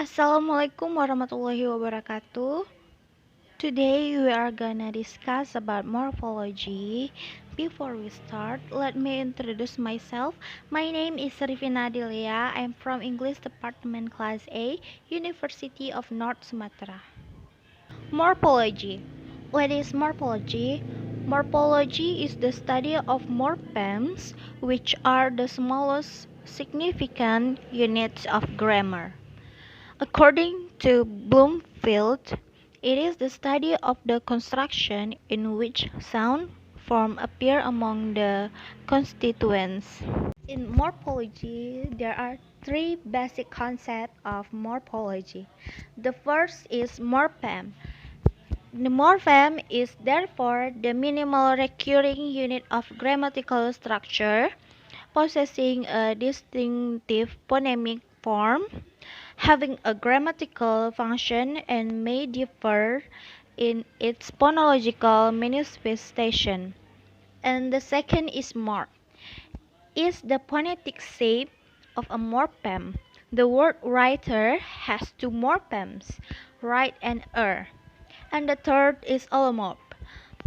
Assalamualaikum warahmatullahi wabarakatuh. Today we are gonna discuss about morphology. Before we start, let me introduce myself. My name is Rivina Adelia. I'm from English Department Class A, University of North Sumatra. Morphology. What is morphology? Morphology is the study of morphemes, which are the smallest significant units of grammar. According to Bloomfield, it is the study of the construction in which sound forms appear among the constituents. In morphology, there are three basic concepts of morphology. The first is morpheme. The morpheme is therefore the minimal recurring unit of grammatical structure, possessing a distinctive phonemic form, having a grammatical function, and may differ in its phonological manifestation. And the second is morph, is the phonetic shape of a morpheme. The word writer has two morphemes, write and er. And the third is allomorph.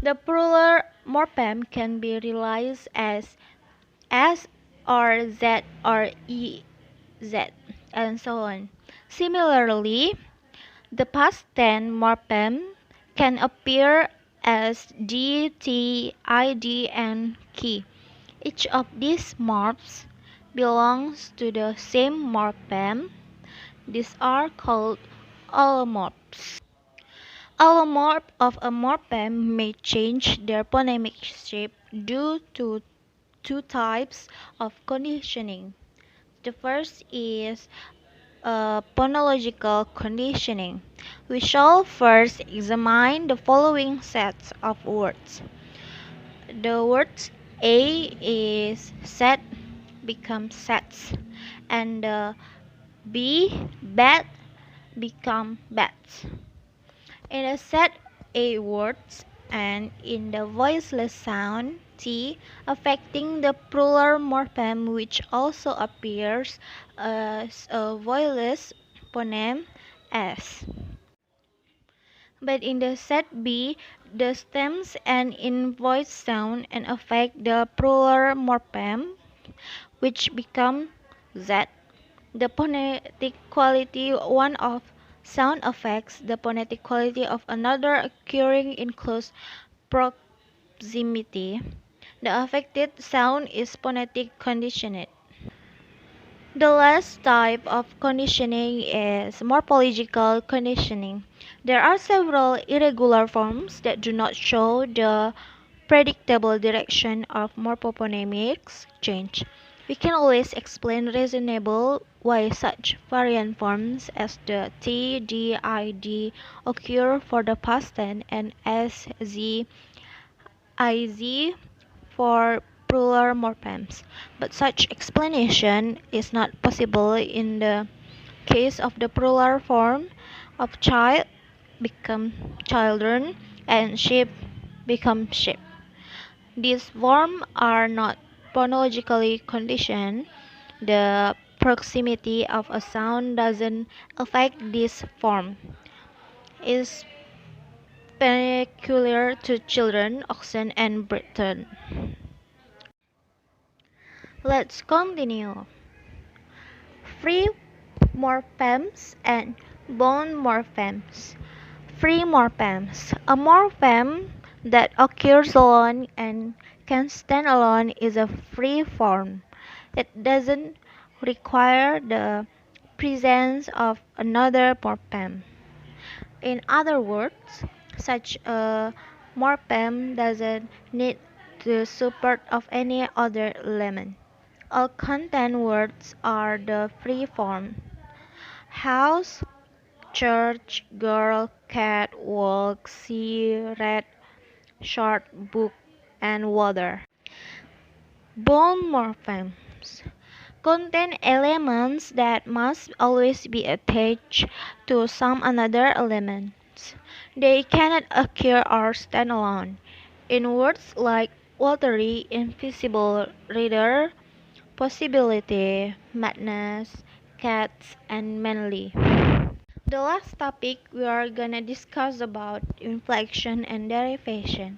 The plural morpheme can be realized as S or Z or EZ, and so on. Similarly, the past tense morpheme can appear as D, T, ID, and K. Each of these morphs belongs to the same morpheme. These are called allomorphs. Allomorphs of a morpheme may change their phonemic shape due to two types of conditioning. The first is phonological conditioning. We shall first examine the following sets of words. The words A is set becomes sets, and B bat become bats. In a set A words and in the voiceless sound T affecting the plural morpheme which also appears as a voiceless phoneme S. But in the set B, the stems end in voiced sound and affect the plural morpheme which become Z. The phonetic quality one of sound affects the phonetic quality of another occurring in close proximity. The affected sound is phonetic conditioned. The last type of conditioning is morphological conditioning. There are several irregular forms that do not show the predictable direction of morphophonemics change. We can always explain reasonable why such variant forms as the T, D, I, D occur for the past tense and S, Z, I, Z for plural morphemes, but such explanation is not possible in the case of the plural form of child become children and sheep become sheep. These forms are not phonologically conditioned. The proximity of a sound doesn't affect this form. Is peculiar to children, oxen, and Britain. Let's continue. Free morphemes and bone morphemes. Free morphemes. A morpheme that occurs alone and can stand alone is a free form. It doesn't require the presence of another morpheme. In other words, such a morpheme doesn't need the support of any other element. All content words are the free form. House, church, girl, cat, walk, sea, red, short, book, and water. Bone morphemes contain elements that must always be attached to some another elements. They cannot occur or stand alone. In words like watery, invisible, reader, possibility, madness, cats, and manly. the last topic we are gonna discuss about inflection and derivation.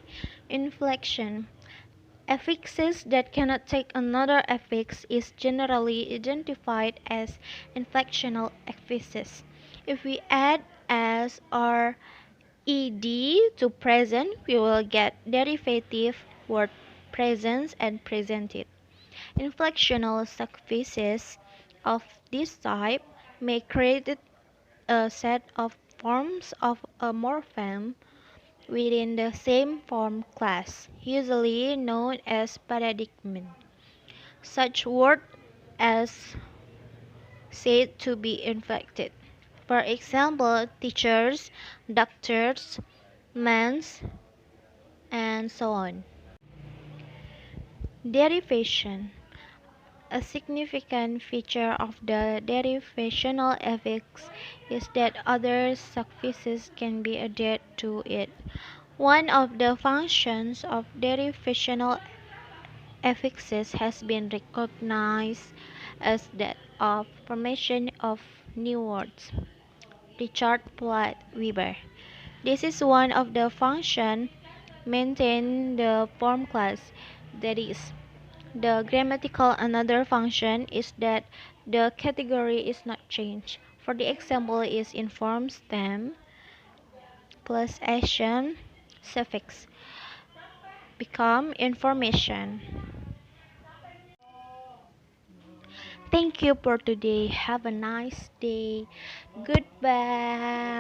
Inflection. Affixes that cannot take another affix is generally identified as inflectional affixes. If we add s or ed to present, we will get derivative word presence and presented. Inflectional suffixes of this type may create a set of forms of a morpheme within the same form class, usually known as paradigm. Such words as said to be inflected. For example, teachers, doctors, mans, and so on. Derivation. A significant feature of the derivational affix is that other suffixes can be added to it. One of the functions of derivational affixes has been recognized as that of formation of new words. Richard Platt Weber. This is one of the functions maintain the form class, that is, the grammatical. Another function is that the category is not changed. For the example is inform stem plus action suffix become information. Thank you for today. Have a nice day. Goodbye.